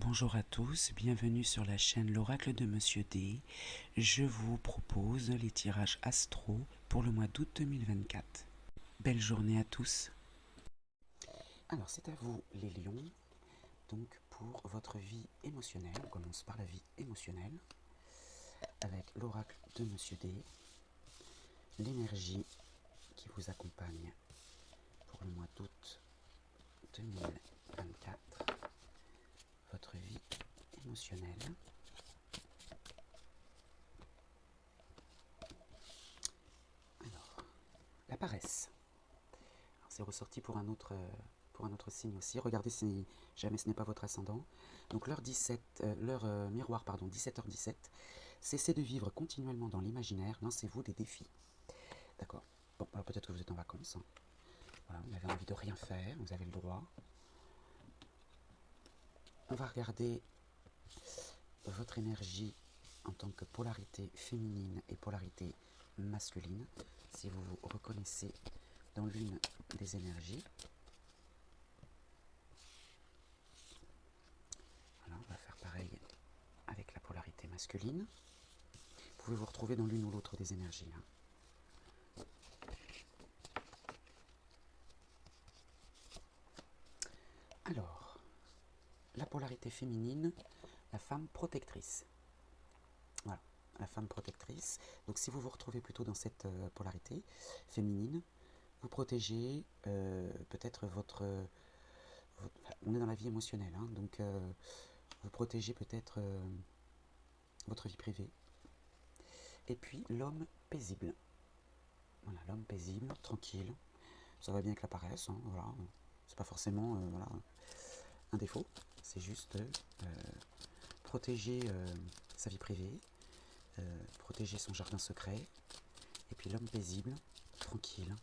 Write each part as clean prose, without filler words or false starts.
Bonjour à tous, bienvenue sur la chaîne L'Oracle de Monsieur D. Je vous propose les tirages astro pour le mois d'août 2024. Belle journée à tous. Alors c'est à vous les lions, donc pour votre vie émotionnelle, on commence par la vie émotionnelle, avec l'Oracle de Monsieur D, l'énergie qui vous accompagne pour le mois d'août 2024, votre vie émotionnelle. Alors, la paresse. C'est ressorti pour un autre signe aussi. Regardez si jamais ce n'est pas votre ascendant. Donc l'heure miroir, 17h17. Cessez de vivre continuellement dans l'imaginaire, lancez-vous des défis. D'accord. Bon, alors peut-être que vous êtes en vacances. Voilà, vous avez envie de rien faire, vous avez le droit. On va regarder votre énergie en tant que polarité féminine et polarité masculine, si vous vous reconnaissez dans l'une des énergies. Voilà, on va faire pareil avec la polarité masculine. Vous pouvez vous retrouver dans l'une ou l'autre des énergies. Alors, la polarité féminine, la femme protectrice. Voilà, la femme protectrice. Donc si vous vous retrouvez plutôt dans cette polarité féminine, vous protégez peut-être on est dans la vie émotionnelle, donc vous protégez peut-être votre vie privée. Et puis l'homme paisible. Voilà, l'homme paisible, tranquille. Ça va bien avec la paresse, voilà. C'est pas forcément voilà, un défaut, c'est juste protéger sa vie privée, protéger son jardin secret, et puis l'homme paisible, tranquille.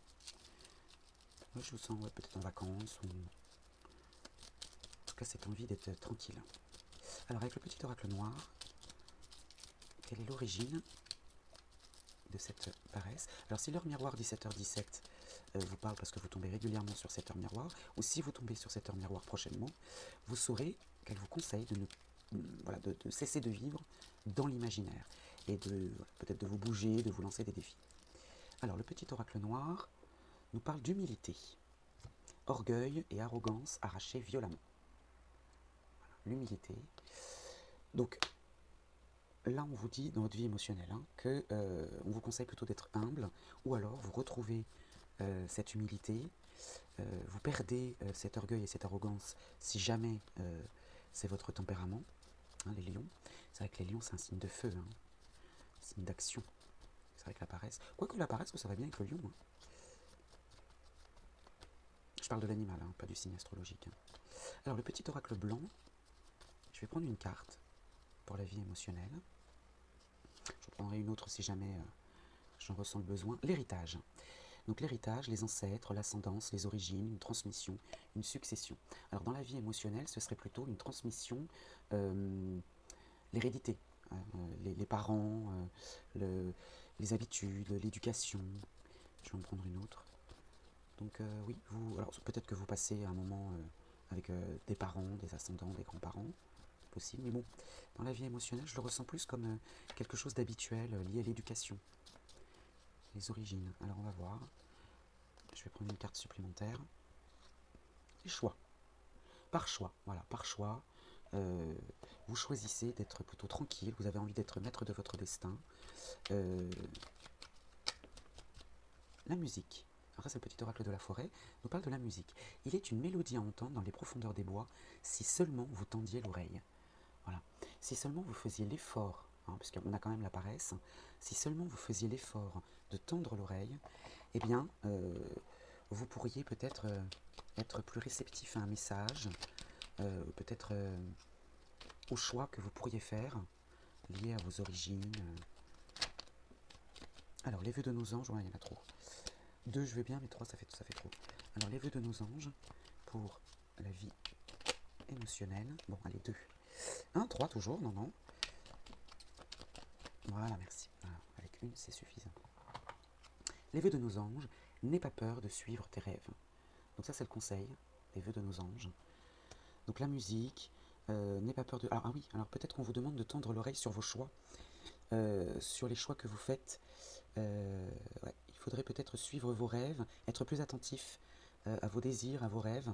Moi je vous sens peut-être en vacances, ou en tout cas cette envie d'être tranquille. Alors avec le petit oracle noir, quelle est l'origine de cette paresse? Alors si l'heure miroir 17h17 vous parle parce que vous tombez régulièrement sur cette heure miroir, ou si vous tombez sur cette heure miroir prochainement, vous saurez qu'elle vous conseille de cesser de vivre dans l'imaginaire et peut-être de vous bouger, de vous lancer des défis. Alors le petit oracle noir nous parle d'humilité, orgueil et arrogance arrachés violemment. Voilà, l'humilité. Donc là on vous dit dans votre vie émotionnelle que on vous conseille plutôt d'être humble, ou alors vous retrouvez cette humilité, vous perdez cet orgueil et cette arrogance si jamais c'est votre tempérament, les lions. C'est vrai que les lions c'est un signe de feu, signe d'action. C'est vrai que la paresse, quoique la paresse ça va bien avec le lion. Je parle de l'animal, pas du signe astrologique. Alors le petit oracle blanc, je vais prendre une carte pour la vie émotionnelle. Je prendrai une autre si jamais j'en ressens le besoin. L'héritage. Donc l'héritage, les ancêtres, l'ascendance, les origines, une transmission, une succession. Alors dans la vie émotionnelle, ce serait plutôt une transmission, l'hérédité, les parents, les habitudes, l'éducation. Je vais en prendre une autre. Donc oui, alors peut-être que vous passez un moment avec des parents, des ascendants, des grands-parents, possible, mais bon, dans la vie émotionnelle, je le ressens plus comme quelque chose d'habituel lié à l'éducation, les origines. Alors on va voir. Je vais prendre une carte supplémentaire. Les choix. Par choix, voilà, par choix, vous choisissez d'être plutôt tranquille, vous avez envie d'être maître de votre destin. La musique. Alors ça, c'est le petit oracle de la forêt, nous parle de la musique. Il est une mélodie à entendre dans les profondeurs des bois, si seulement vous tendiez l'oreille. Voilà. Si seulement vous faisiez l'effort, puisqu'on a quand même la paresse, si seulement vous faisiez l'effort de tendre l'oreille, eh bien, vous pourriez peut-être être plus réceptif à un message, peut-être au choix que vous pourriez faire, lié à vos origines. Alors, les vœux de nos anges, ouais, il y en a trop. 2, je veux bien, mais 3, ça fait trop. Alors, les vœux de nos anges, pour la vie émotionnelle. Bon, allez, 2. 1, 3 toujours, non. Voilà, merci. Voilà, avec une, c'est suffisant. Les vœux de nos anges, n'aie pas peur de suivre tes rêves. Donc ça, c'est le conseil des vœux de nos anges. Donc la musique, N'aie pas peur de... Alors, ah oui, alors peut-être qu'on vous demande de tendre l'oreille sur vos choix, sur les choix que vous faites. Ouais, il faudrait peut-être suivre vos rêves, être plus attentif à vos désirs, à vos rêves,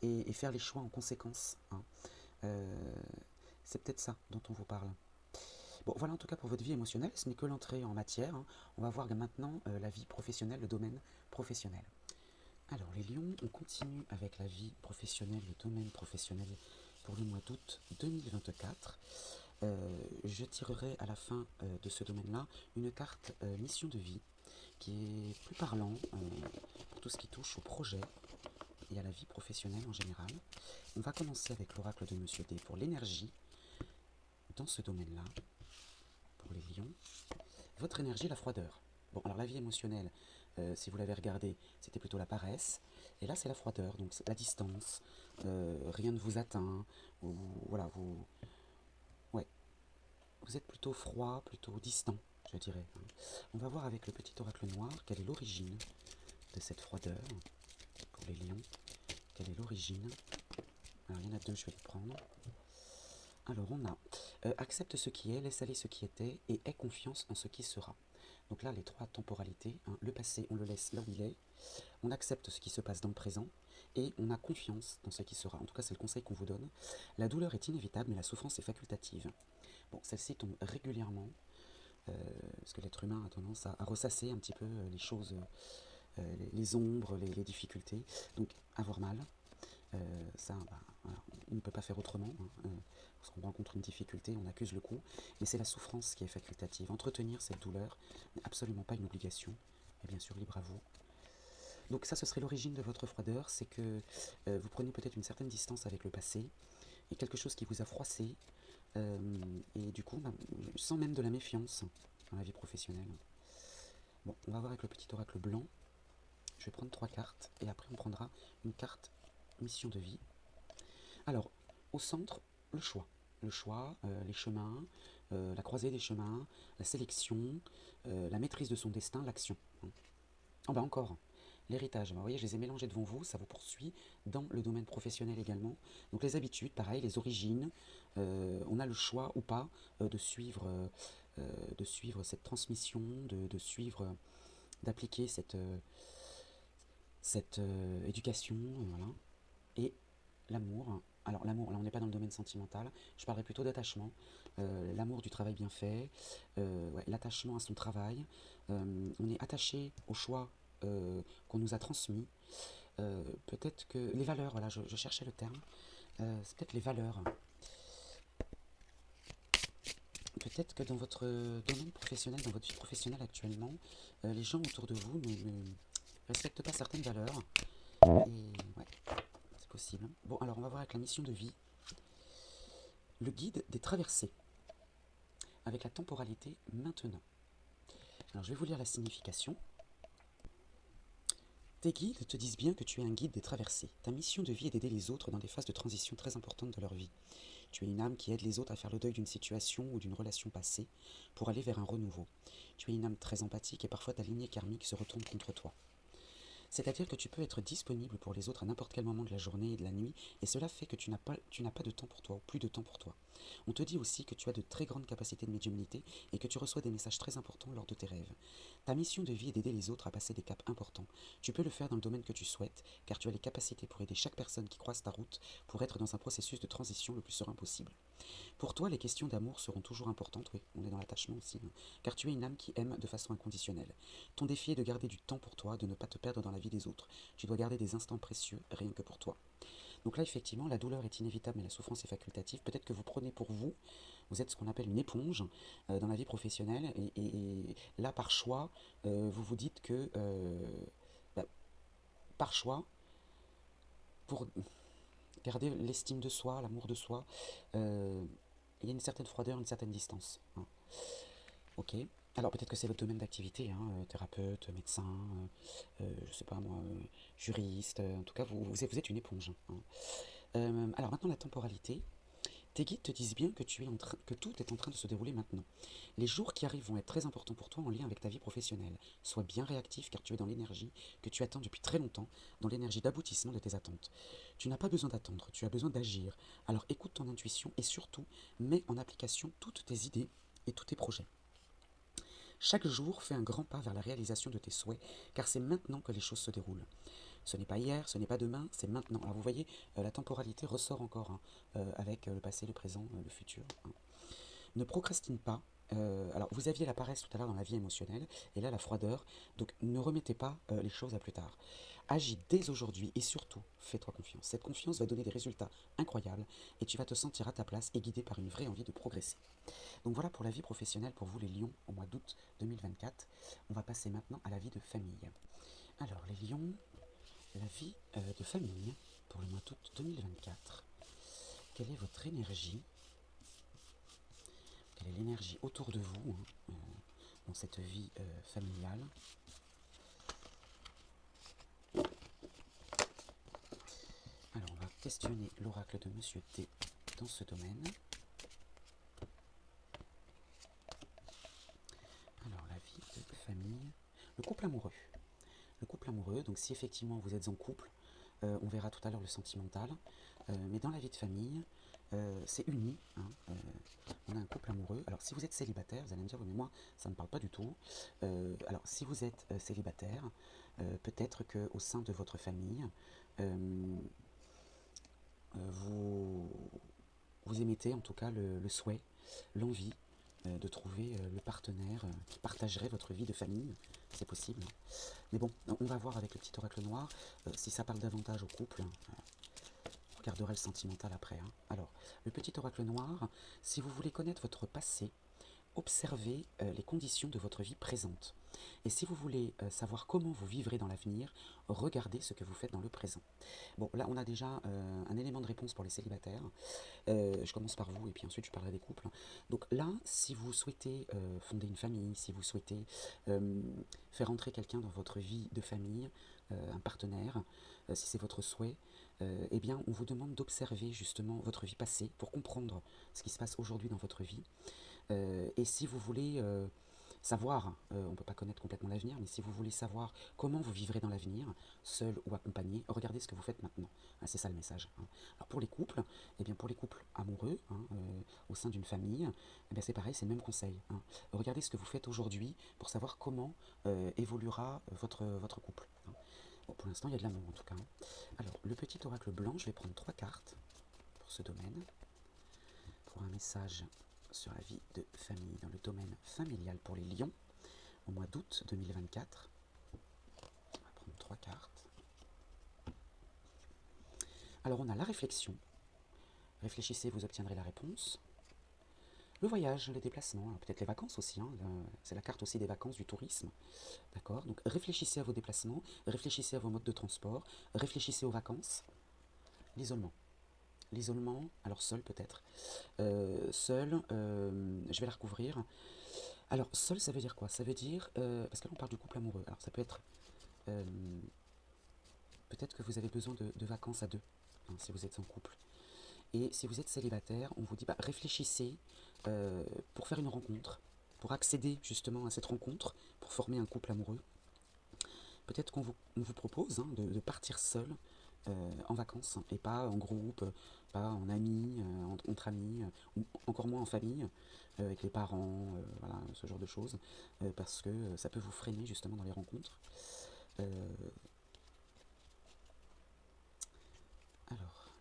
et faire les choix en conséquence, hein. Euh, c'est peut-être ça dont on vous parle. Bon, voilà en tout cas pour votre vie émotionnelle, ce n'est que l'entrée en matière, hein. On va voir maintenant la vie professionnelle, le domaine professionnel. Alors les lions, on continue avec la vie professionnelle, le domaine professionnel pour le mois d'août 2024. Je tirerai à la fin de ce domaine-là une carte mission de vie qui est plus parlant pour tout ce qui touche au projet et à la vie professionnelle en général. On va commencer avec l'oracle de Monsieur D pour l'énergie dans ce domaine-là, pour les lions. Votre énergie, la froideur. Bon, alors la vie émotionnelle, si vous l'avez regardé, c'était plutôt la paresse. Et là, c'est la froideur, donc la distance. Rien ne vous atteint. Voilà, ouais, vous êtes plutôt froid, plutôt distant, je dirais. On va voir avec le petit oracle noir quelle est l'origine de cette froideur pour les lions. Quelle est l'origine? Alors, il y en a deux, je vais les prendre. Alors, on a accepte ce qui est, laisse aller ce qui était et aie confiance en ce qui sera. Donc là, les trois temporalités, hein, le passé, on le laisse là où il est, on accepte ce qui se passe dans le présent et on a confiance dans ce qui sera. En tout cas, c'est le conseil qu'on vous donne. La douleur est inévitable, mais la souffrance est facultative. Bon, celle-ci tombe régulièrement, parce que l'être humain a tendance à ressasser un petit peu les choses, les ombres, les difficultés. Donc, avoir mal, ça, bah, voilà, on ne peut pas faire autrement, hein. Lorsqu'on rencontre une difficulté, on accuse le coup, mais c'est la souffrance qui est facultative. Entretenir cette douleur n'est absolument pas une obligation, et bien sûr libre à vous. Donc ça, ce serait l'origine de votre froideur, c'est que vous prenez peut-être une certaine distance avec le passé, et quelque chose qui vous a froissé, et du coup, bah, sans même de la méfiance dans la vie professionnelle. Bon, on va voir avec le petit oracle blanc. Je vais prendre 3 cartes, et après on prendra une carte mission de vie. Alors, au centre, le choix. Le choix, les chemins, la croisée des chemins, la sélection, la maîtrise de son destin, l'action. Oh bah encore, l'héritage. Bah, vous voyez, je les ai mélangés devant vous, ça vous poursuit dans le domaine professionnel également. Donc les habitudes, pareil, les origines, on a le choix ou pas de suivre cette transmission, de suivre, d'appliquer cette éducation, voilà. Et l'amour. Alors l'amour, là on n'est pas dans le domaine sentimental, je parlerai plutôt d'attachement, l'amour du travail bien fait, ouais, l'attachement à son travail, on est attaché au choix qu'on nous a transmis, peut-être que les valeurs, voilà, je cherchais le terme, c'est peut-être les valeurs, peut-être que dans votre domaine professionnel, dans votre vie professionnelle actuellement, les gens autour de vous ne respectent pas certaines valeurs, et ouais, c'est possible. Bon, alors on va voir avec la mission de vie. Le guide des traversées, avec la temporalité maintenant. Alors je vais vous lire la signification. Tes guides te disent bien que tu es un guide des traversées. Ta mission de vie est d'aider les autres dans des phases de transition très importantes de leur vie. Tu es une âme qui aide les autres à faire le deuil d'une situation ou d'une relation passée pour aller vers un renouveau. Tu es une âme très empathique et parfois ta lignée karmique se retourne contre toi. C'est-à-dire que tu peux être disponible pour les autres à n'importe quel moment de la journée et de la nuit, et cela fait que tu n'as pas de temps pour toi, ou plus de temps pour toi. On te dit aussi que tu as de très grandes capacités de médiumnité et que tu reçois des messages très importants lors de tes rêves. Ta mission de vie est d'aider les autres à passer des caps importants. Tu peux le faire dans le domaine que tu souhaites, car tu as les capacités pour aider chaque personne qui croise ta route pour être dans un processus de transition le plus serein possible. Pour toi, les questions d'amour seront toujours importantes, oui, on est dans l'attachement aussi, hein, car tu es une âme qui aime de façon inconditionnelle. Ton défi est de garder du temps pour toi, de ne pas te perdre dans la vie des autres. Tu dois garder des instants précieux, rien que pour toi. Donc là, effectivement, la douleur est inévitable, mais la souffrance est facultative. Peut-être que vous prenez pour vous, vous êtes ce qu'on appelle une éponge dans la vie professionnelle, et là, par choix, vous vous dites que, bah, par choix, pour garder l'estime de soi, l'amour de soi, euh, il y a une certaine froideur, une certaine distance, hein. Ok. Alors peut-être que c'est votre domaine d'activité, hein, thérapeute, médecin, je sais pas moi, juriste, en tout cas vous êtes une éponge, hein. Alors maintenant la temporalité. Tes guides te disent bien que, que tout est en train de se dérouler maintenant. Les jours qui arrivent vont être très importants pour toi en lien avec ta vie professionnelle. Sois bien réactif car tu es dans l'énergie que tu attends depuis très longtemps, dans l'énergie d'aboutissement de tes attentes. Tu n'as pas besoin d'attendre, tu as besoin d'agir. Alors écoute ton intuition et surtout mets en application toutes tes idées et tous tes projets. Chaque jour fais un grand pas vers la réalisation de tes souhaits car c'est maintenant que les choses se déroulent. Ce n'est pas hier, ce n'est pas demain, c'est maintenant. Alors vous voyez, la temporalité ressort encore hein, avec le passé, le présent, le futur. Hein. Ne procrastine pas. Alors vous aviez la paresse tout à l'heure dans la vie émotionnelle et là la froideur. Donc ne remettez pas les choses à plus tard. Agis dès aujourd'hui et surtout fais-toi confiance. Cette confiance va donner des résultats incroyables et tu vas te sentir à ta place et guidé par une vraie envie de progresser. Donc voilà pour la vie professionnelle pour vous les lions au mois d'août 2024. On va passer maintenant à la vie de famille. Alors les lions, la vie de famille pour le mois d'août 2024. Quelle est votre énergie? Quelle est l'énergie autour de vous hein, dans cette vie familiale? Alors on va questionner l'oracle de Monsieur T dans ce domaine. Alors la vie de famille, le couple amoureux. Le couple amoureux, donc si effectivement vous êtes en couple, on verra tout à l'heure le sentimental, mais dans la vie de famille, c'est uni. Hein, on a un couple amoureux. Alors si vous êtes célibataire, vous allez me dire, oui, mais moi, ça ne me parle pas du tout. Alors si vous êtes célibataire, peut-être qu'au sein de votre famille, vous, vous émettez en tout cas le souhait, l'envie de trouver le partenaire qui partagerait votre vie de famille. C'est possible. Mais bon, on va voir avec le petit oracle noir si ça parle davantage au couple. On regardera le sentimental après. Hein. Alors, le petit oracle noir, si vous voulez connaître votre passé, observez les conditions de votre vie présente. Et si vous voulez savoir comment vous vivrez dans l'avenir, regardez ce que vous faites dans le présent. Bon, là, on a déjà un élément de réponse pour les célibataires. Je commence par vous et puis ensuite je parlerai des couples. Donc là, si vous souhaitez fonder une famille, si vous souhaitez faire entrer quelqu'un dans votre vie de famille, un partenaire, si c'est votre souhait, eh bien on vous demande d'observer justement votre vie passée pour comprendre ce qui se passe aujourd'hui dans votre vie. Et si vous voulez savoir, on ne peut pas connaître complètement l'avenir, mais si vous voulez savoir comment vous vivrez dans l'avenir, seul ou accompagné, regardez ce que vous faites maintenant. Ah, c'est ça le message. Hein. Alors pour les couples, eh bien pour les couples amoureux, hein, au sein d'une famille, eh bien c'est pareil, c'est le même conseil. Hein. Regardez ce que vous faites aujourd'hui pour savoir comment évoluera votre couple. Hein. Bon, pour l'instant, il y a de l'amour en tout cas. Hein. Alors, le petit oracle blanc, je vais prendre 3 cartes pour ce domaine, pour un message sur la vie de famille dans le domaine familial pour les lions au mois d'août 2024. On va prendre 3 cartes. Alors on a la réflexion. Réfléchissez, vous obtiendrez la réponse. Le voyage, les déplacements, peut-être les vacances aussi. Hein, c'est la carte aussi des vacances, du tourisme. D'accord. Donc réfléchissez à vos déplacements, réfléchissez à vos modes de transport, réfléchissez aux vacances. L'isolement. L'isolement, alors seul peut-être. Seul, je vais la recouvrir. Alors, seul, ça veut dire quoi? Ça veut dire, parce que là on parle du couple amoureux, alors ça peut être, euh, peut-être que vous avez besoin de vacances à deux, hein, si vous êtes en couple. Et si vous êtes célibataire, on vous dit, bah, réfléchissez pour faire une rencontre, pour accéder justement à cette rencontre, pour former un couple amoureux. Peut-être on vous propose hein, de partir seul en vacances, et pas en groupe, pas en amis, entre amis, ou encore moins en famille, avec les parents, voilà, ce genre de choses, parce que ça peut vous freiner justement dans les rencontres. Euh, alors,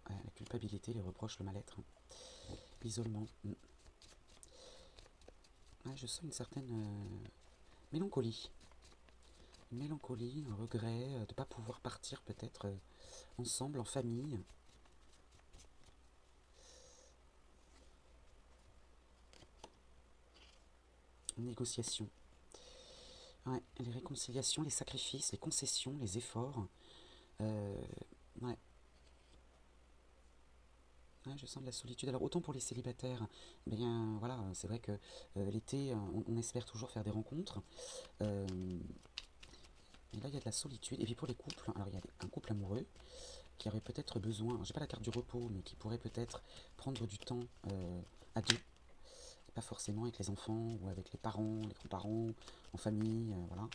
la culpabilité, les reproches, le mal-être, hein. L'isolement. Ouais, je sens une certaine mélancolie. Une mélancolie, un regret de ne pas pouvoir partir peut-être ensemble, en famille. Une négociation. Ouais, les réconciliations, les sacrifices, les concessions, les efforts. Euh, ouais. Ouais, je sens de la solitude. Alors autant pour les célibataires, eh bien voilà, c'est vrai que l'été, on espère toujours faire des rencontres. Et là, il y a de la solitude. Et puis pour les couples, alors il y a un couple amoureux qui aurait peut-être besoin, j'ai pas la carte du repos, mais qui pourrait peut-être prendre du temps à deux, pas forcément avec les enfants ou avec les parents, les grands-parents, en famille, voilà.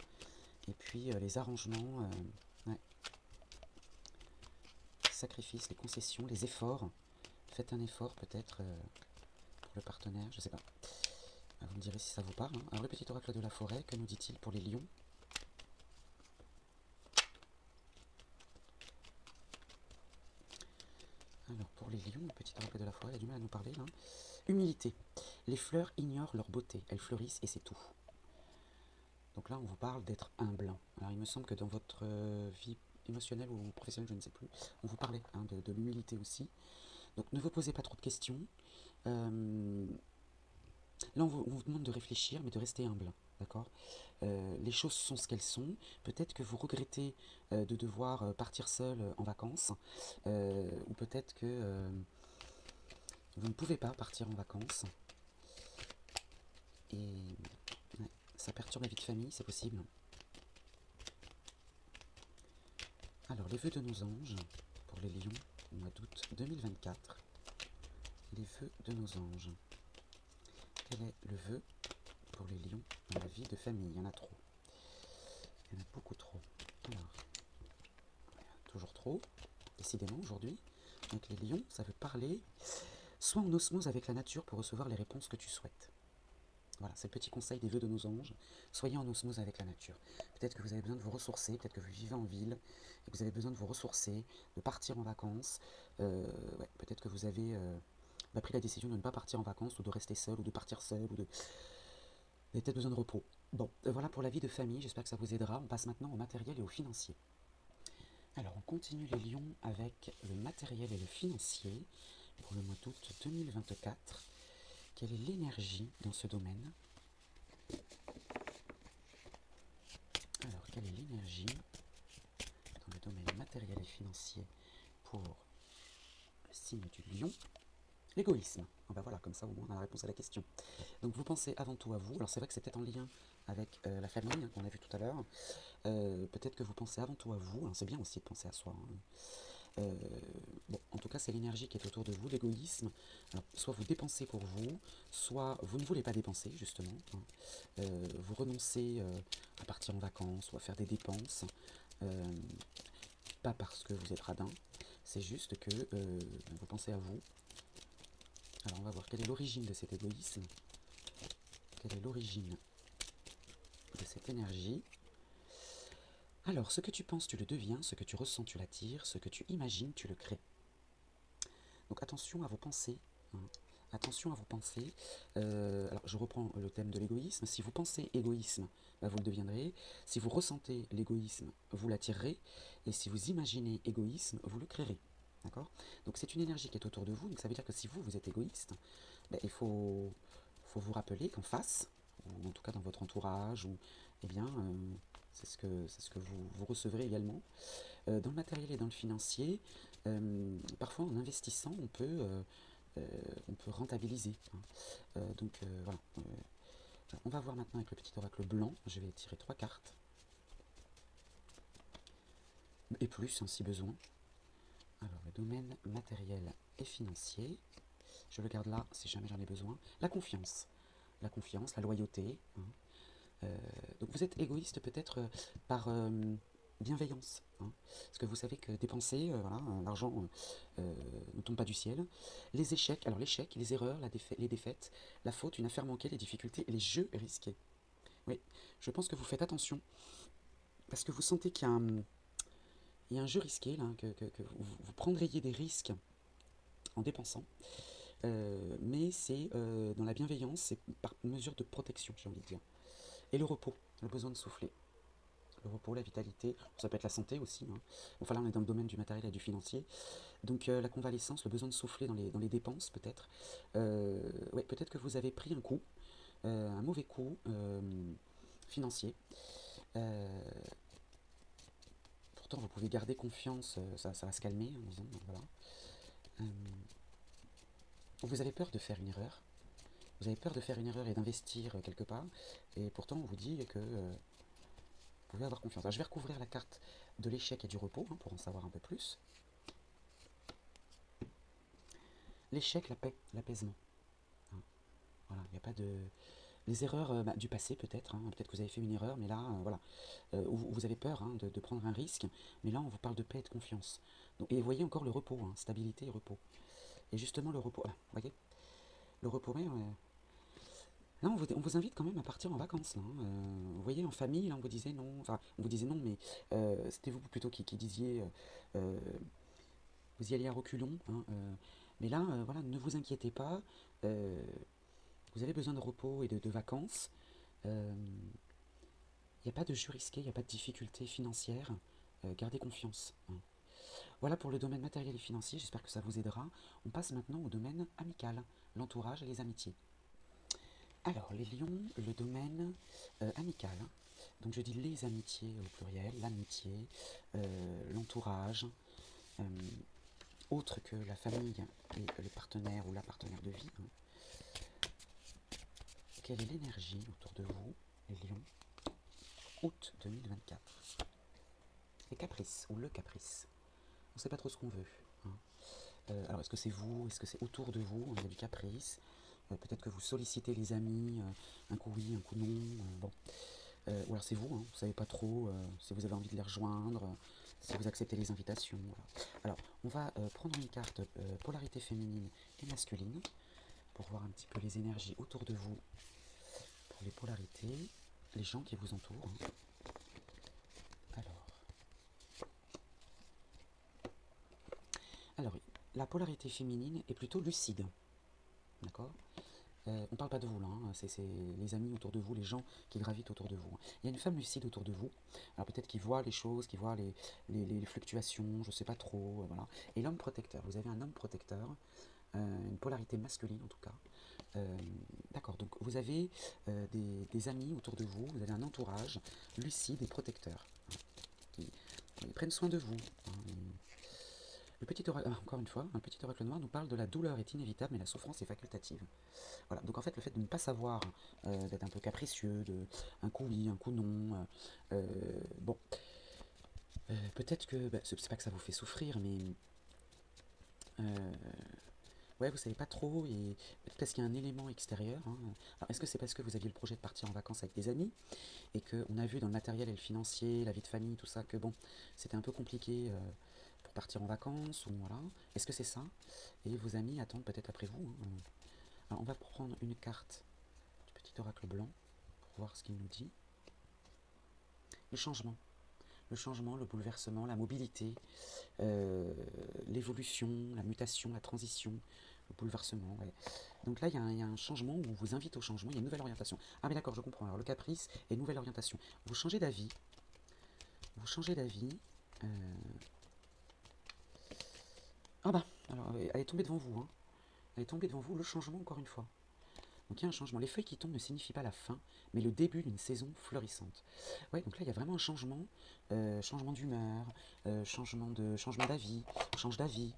Et puis les arrangements, ouais. Les sacrifices, les concessions, les efforts. Faites un effort peut-être pour le partenaire, je sais pas. Vous me direz si ça vous parle. Hein. Alors le petit oracle de la forêt, que nous dit-il pour les lions? Alors pour les lions, le petit oracle de la forêt, il a du mal à nous parler là. Humilité. Les fleurs ignorent leur beauté, elles fleurissent et c'est tout. Donc là on vous parle d'être humble. Alors il me semble que dans votre vie émotionnelle ou professionnelle, je ne sais plus, on vous parlait hein, de l'humilité aussi. Donc ne vous posez pas trop de questions. Là, on vous demande de réfléchir, mais de rester humble, d'accord? Les choses sont ce qu'elles sont. Peut-être que vous regrettez de devoir partir seul en vacances, ou peut-être que vous ne pouvez pas partir en vacances. Et ouais, ça perturbe la vie de famille, c'est possible. Alors, les vœux de nos anges pour les lions au mois d'août 2024. Les vœux de nos anges. Quel est le vœu pour les lions dans la vie de famille? Il y en a trop. Il y en a beaucoup trop. Alors, toujours trop, décidément aujourd'hui. Avec les lions, ça veut parler. Sois en osmose avec la nature pour recevoir les réponses que tu souhaites. Voilà, c'est le petit conseil des vœux de nos anges. Soyez en osmose avec la nature. Peut-être que vous avez besoin de vous ressourcer, peut-être que vous vivez en ville, et que vous avez besoin de vous ressourcer, de partir en vacances. Ouais, peut-être que vous avez pris la décision de ne pas partir en vacances, ou de rester seul, ou de partir seul, ou de... Vous avez peut-être besoin de repos. Bon, voilà pour la vie de famille, j'espère que ça vous aidera. On passe maintenant au matériel et au financier. Alors, on continue les lions avec le matériel et le financier pour le mois d'août 2024. Quelle est l'énergie dans ce domaine? Alors, quelle est l'énergie dans le domaine matériel et financier pour le signe du lion? L'égoïsme. Ah ben voilà, comme ça au moins on a la réponse à la question. Donc vous pensez avant tout à vous. Alors c'est vrai que c'est peut-être en lien avec la famille hein, qu'on a vu tout à l'heure. Peut-être que vous pensez avant tout à vous. Alors c'est bien aussi de penser à soi. Hein. Bon, en tout cas, c'est l'énergie qui est autour de vous, l'égoïsme. Alors, soit vous dépensez pour vous, soit vous ne voulez pas dépenser, justement. Hein. Vous renoncez à partir en vacances ou à faire des dépenses. Pas parce que vous êtes radin, c'est juste que vous pensez à vous. Alors, on va voir quelle est l'origine de cet égoïsme. Quelle est l'origine de cette énergie? Alors, ce que tu penses, tu le deviens, ce que tu ressens, tu l'attires, ce que tu imagines, tu le crées. Donc attention à vos pensées. Hein. Attention à vos pensées. Alors je reprends le thème de l'égoïsme. Si vous pensez égoïsme, bah, vous le deviendrez. Si vous ressentez l'égoïsme, vous l'attirerez. Et si vous imaginez égoïsme, vous le créerez. D'accord? Donc c'est une énergie qui est autour de vous. Donc ça veut dire que si vous êtes égoïste, bah, il faut vous rappeler qu'en face, ou en tout cas dans votre entourage, ou, eh bien, c'est ce que vous recevrez également. Dans le matériel et dans le financier, parfois en investissant, on peut rentabiliser. Hein. Donc voilà. On va voir maintenant avec le petit oracle blanc. Je vais tirer 3 cartes. Et plus, hein, si besoin. Alors, le domaine matériel et financier. Je le garde là si jamais j'en ai besoin. La confiance. La confiance, la loyauté. Hein. Donc vous êtes égoïste peut-être par bienveillance. Hein, parce que vous savez que dépenser, voilà, l'argent ne tombe pas du ciel. Les échecs, alors l'échec, les erreurs, les défaites, la faute, une affaire manquée, les difficultés et les jeux risqués. Oui, je pense que vous faites attention parce que vous sentez il y a un jeu risqué, là, que vous prendriez des risques en dépensant. Mais c'est dans la bienveillance, c'est par mesure de protection, j'ai envie de dire. Et le repos, le besoin de souffler. Le repos, la vitalité, ça peut être la santé aussi. Hein. Enfin là on est dans le domaine du matériel et du financier. Donc la convalescence, le besoin de souffler dans les dépenses peut-être. Ouais, peut-être que vous avez pris un coup, un mauvais coup financier. Pourtant vous pouvez garder confiance, ça va se calmer en disant voilà. Vous avez peur de faire une erreur. Vous avez peur de faire une erreur et d'investir quelque part. Et pourtant on vous dit que vous pouvez avoir confiance. Alors, je vais recouvrir la carte de l'échec et du repos hein, pour en savoir un peu plus. l'échec, la paix, l'apaisement. Hein. Voilà, il n'y a pas de... Les erreurs du passé peut-être, hein, peut-être que vous avez fait une erreur, mais là, voilà, vous avez peur hein, de prendre un risque, mais là on vous parle de paix et de confiance. Donc, et vous voyez encore le repos, hein, stabilité et repos. Et justement le repos, vous voyez, le repos, mais, là on vous invite quand même à partir en vacances. Là, hein. Vous voyez, en famille, là on vous disait non, enfin on vous disait non, mais c'était vous plutôt qui disiez, euh, vous y alliez à reculons, hein, mais là, voilà, ne vous inquiétez pas, euh, vous avez besoin de repos et de vacances. Il n'y a pas de jeu risqué, il n'y a pas de difficulté financière. Gardez confiance. Hein. Voilà pour le domaine matériel et financier, j'espère que ça vous aidera. On passe maintenant au domaine amical, l'entourage et les amitiés. Alors, les lions, le domaine amical. Donc je dis les amitiés au pluriel, l'amitié, l'entourage, euh, autre que la famille et le partenaire ou la partenaire de vie. Hein. Quelle est l'énergie autour de vous, les lions, août 2024? Les caprices ou le caprice. On ne sait pas trop ce qu'on veut. Hein. Alors est-ce que c'est vous? Est-ce que c'est autour de vous? Il y a du caprice. Peut-être que vous sollicitez les amis, un coup oui, un coup non. Bon. Ou alors c'est vous, hein, vous ne savez pas trop si vous avez envie de les rejoindre, si vous acceptez les invitations. Voilà. Alors on va prendre une carte polarité féminine et masculine pour voir un petit peu les énergies autour de vous, pour les polarités, les gens qui vous entourent. Hein. Alors, la polarité féminine est plutôt lucide. D'accord. On ne parle pas de vous là, hein, c'est les amis autour de vous, les gens qui gravitent autour de vous. Il y a une femme lucide autour de vous, alors peut-être qui voit les choses, qui voit les fluctuations, je ne sais pas trop, voilà. Et l'homme protecteur, vous avez un homme protecteur, une polarité masculine en tout cas. D'accord, donc vous avez des amis autour de vous, vous avez un entourage lucide et protecteur, hein, qui ils prennent soin de vous. Hein, le petit oracle, encore une fois, un petit oracle noir nous parle de la douleur est inévitable mais la souffrance est facultative. Voilà, donc en fait le fait de ne pas savoir, d'être un peu capricieux, un coup oui, un coup non, bon, peut-être que, c'est pas que ça vous fait souffrir, mais ouais, vous savez pas trop, et peut-être parce qu'il y a un élément extérieur. Hein. Alors, est-ce que c'est parce que vous aviez le projet de partir en vacances avec des amis, et qu'on a vu dans le matériel et le financier, la vie de famille, tout ça, que bon, c'était un peu compliqué pour partir en vacances, ou voilà. Est-ce que c'est ça? Et vos amis attendent peut-être après vous. Hein. Alors, on va prendre une carte du petit oracle blanc pour voir ce qu'il nous dit. Le changement. Le changement, le bouleversement, la mobilité, l'évolution, la mutation, la transition, le bouleversement. Ouais. Donc là, il y a un changement où on vous invite au changement, il y a une nouvelle orientation. Ah mais d'accord, je comprends. Alors le caprice et nouvelle orientation. Vous changez d'avis. Vous changez d'avis. Euh... Ah bah, alors elle est tombée devant vous. Hein. Elle est tombée devant vous, le changement encore une fois. Donc il y a un changement. Les feuilles qui tombent ne signifient pas la fin, mais le début d'une saison florissante. Ouais, donc là il y a vraiment un changement, changement d'humeur, changement d'avis, change d'avis.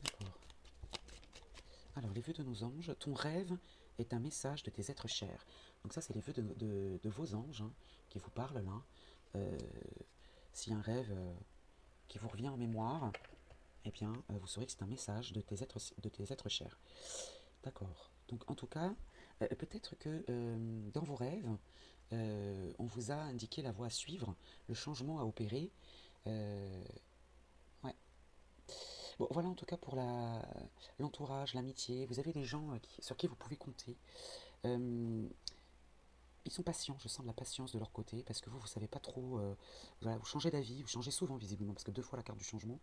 D'accord. Alors les vœux de nos anges, ton rêve est un message de tes êtres chers. Donc ça c'est les vœux de vos anges hein, qui vous parlent là. Euh, S'il y a un rêve qui vous revient en mémoire, eh bien vous saurez que c'est un message de tes êtres chers. D'accord. Donc en tout cas, peut-être que dans vos rêves, on vous a indiqué la voie à suivre, le changement à opérer. Euh, ouais. Bon, voilà en tout cas pour l'entourage, l'amitié. Vous avez des gens sur qui vous pouvez compter. Euh, Ils sont patients, je sens de la patience de leur côté, parce que vous savez pas trop. Voilà, vous changez d'avis, vous changez souvent visiblement, parce que deux fois la carte du changement.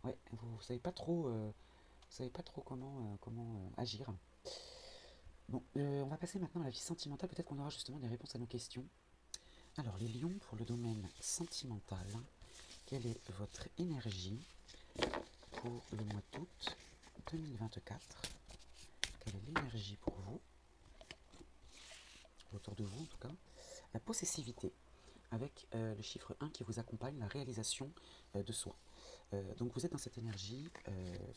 Ouais, vous savez pas trop. Vous savez pas trop comment agir. Bon, on va passer maintenant à la vie sentimentale. Peut-être qu'on aura justement des réponses à nos questions. Alors, les lions, pour le domaine sentimental, quelle est votre énergie pour le mois d'août 2024? Quelle est l'énergie pour vous, autour de vous en tout cas? La possessivité, avec le chiffre 1 qui vous accompagne, la réalisation de soi. Donc vous êtes dans cette énergie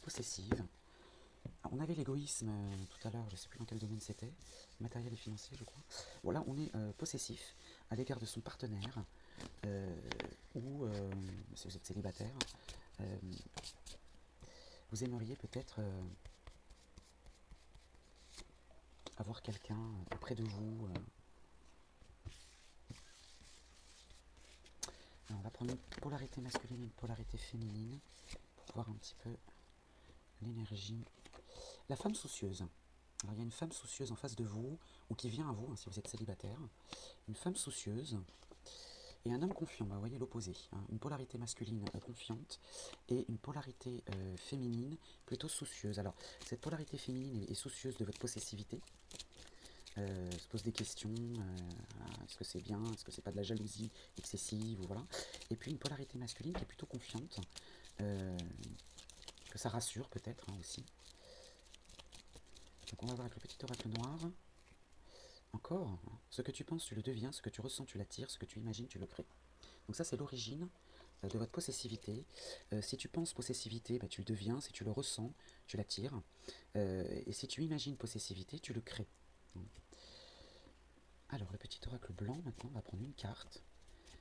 possessive. Alors, on avait l'égoïsme tout à l'heure, je ne sais plus dans quel domaine c'était, matériel et financier je crois. Bon là on est possessif à l'égard de son partenaire, ou si vous êtes célibataire, vous aimeriez peut-être avoir quelqu'un auprès de vous. Alors, on va prendre une polarité masculine et une polarité féminine pour voir un petit peu l'énergie. La femme soucieuse. Alors, il y a une femme soucieuse en face de vous, ou qui vient à vous, hein, si vous êtes célibataire. Une femme soucieuse et un homme confiant. Bah, vous voyez l'opposé. Hein, une polarité masculine confiante et une polarité féminine plutôt soucieuse. Alors, cette polarité féminine est soucieuse de votre possessivité. Se pose des questions, est-ce que c'est bien, est-ce que c'est pas de la jalousie excessive, ou voilà. Et puis une polarité masculine qui est plutôt confiante, que ça rassure peut-être hein, aussi. Donc on va voir avec le petit oracle noir. Encore, hein, ce que tu penses, tu le deviens, ce que tu ressens, tu l'attires, ce que tu imagines, tu le crées. Donc ça c'est l'origine de votre possessivité. Si tu penses possessivité, bah, tu le deviens, si tu le ressens, tu l'attires. Et si tu imagines possessivité, tu le crées. Alors, le petit oracle blanc, maintenant, on va prendre une carte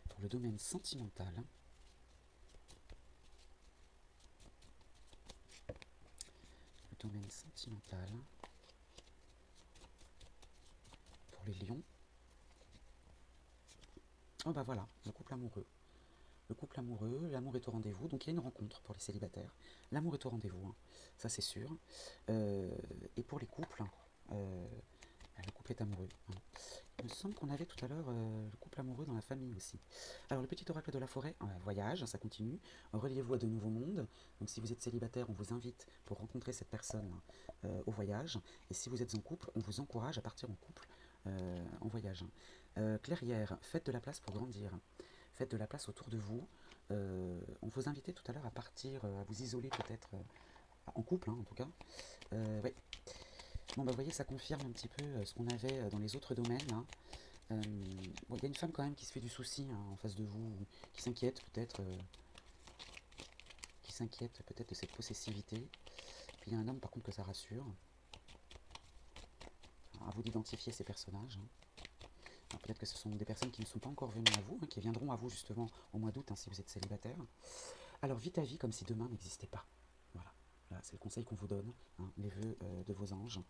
pour le domaine sentimental. Le domaine sentimental pour les lions. Oh bah voilà, le couple amoureux. Le couple amoureux, l'amour est au rendez-vous, donc il y a une rencontre pour les célibataires. L'amour est au rendez-vous, hein, ça c'est sûr. Et pour les couples, le couple est amoureux. Hein. Il me semble qu'on avait tout à l'heure le couple amoureux dans la famille aussi. Alors le petit oracle de la forêt, voyage, ça continue. Reliez-vous à de nouveaux mondes. Donc si vous êtes célibataire, on vous invite pour rencontrer cette personne au voyage. Et si vous êtes en couple, on vous encourage à partir en couple en voyage. Clairière, faites de la place pour grandir. Faites de la place autour de vous. On vous invitait tout à l'heure à partir, à vous isoler peut-être en couple, hein, en tout cas. Ouais. Bon bah vous voyez, ça confirme un petit peu ce qu'on avait dans les autres domaines. Hein. Bon, y a une femme quand même qui se fait du souci hein, en face de vous, qui s'inquiète peut-être de cette possessivité. Puis il y a un homme par contre que ça rassure. Alors, à vous d'identifier ces personnages. Hein. Alors peut-être que ce sont des personnes qui ne sont pas encore venues à vous, hein, qui viendront à vous justement au mois d'août hein, si vous êtes célibataire. Alors vis ta vie comme si demain n'existait pas. Voilà. Là, c'est le conseil qu'on vous donne, hein, les vœux de vos anges.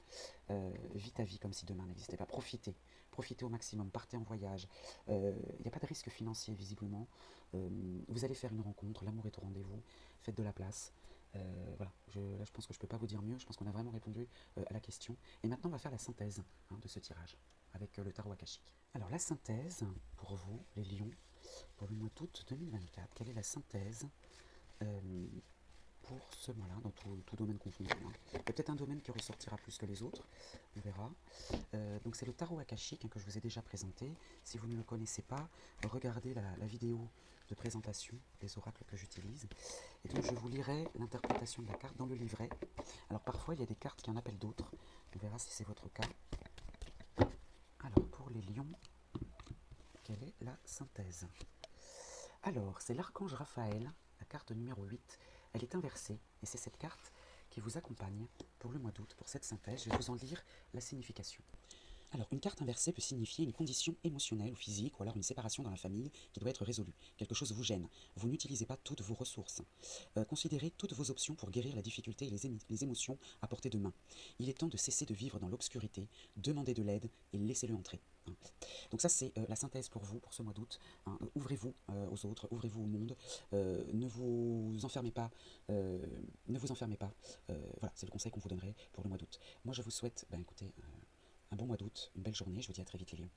Vis ta vie comme si demain n'existait pas. Profitez. Profitez au maximum. Partez en voyage. Il n'y a pas de risque financier, visiblement. Vous allez faire une rencontre. L'amour est au rendez-vous. Faites de la place. Voilà. Là, je pense que je ne peux pas vous dire mieux. Je pense qu'on a vraiment répondu à la question. Et maintenant, on va faire la synthèse hein, de ce tirage avec le tarot akashique. Alors, la synthèse, pour vous, les lions, pour le mois d'août 2024, quelle est la synthèse pour ce mois-là, dans tout domaine confondu. Hein. Il y a peut-être un domaine qui ressortira plus que les autres, on verra. Donc c'est le tarot akashique hein, que je vous ai déjà présenté. Si vous ne le connaissez pas, regardez la vidéo de présentation des oracles que j'utilise. Et donc je vous lirai l'interprétation de la carte dans le livret. Alors parfois il y a des cartes qui en appellent d'autres. On verra si c'est votre cas. Alors pour les lions, quelle est la synthèse? Alors c'est l'archange Raphaël, la carte numéro 8. Elle est inversée, et c'est cette carte qui vous accompagne pour le mois d'août, pour cette synthèse. Je vais vous en lire la signification. Alors, une carte inversée peut signifier une condition émotionnelle ou physique, ou alors une séparation dans la famille qui doit être résolue. Quelque chose vous gêne. Vous n'utilisez pas toutes vos ressources. Considérez toutes vos options pour guérir la difficulté et les émotions à portée de main. Il est temps de cesser de vivre dans l'obscurité, demandez de l'aide et laissez-le entrer. Hein. Donc ça, c'est la synthèse pour vous, pour ce mois d'août. Hein. Ouvrez-vous aux autres, ouvrez-vous au monde. Ne vous enfermez pas. Ne vous enfermez pas. Voilà, c'est le conseil qu'on vous donnerait pour le mois d'août. Moi, je vous souhaite, écoutez, un bon mois d'août, une belle journée. Je vous dis à très vite les lions.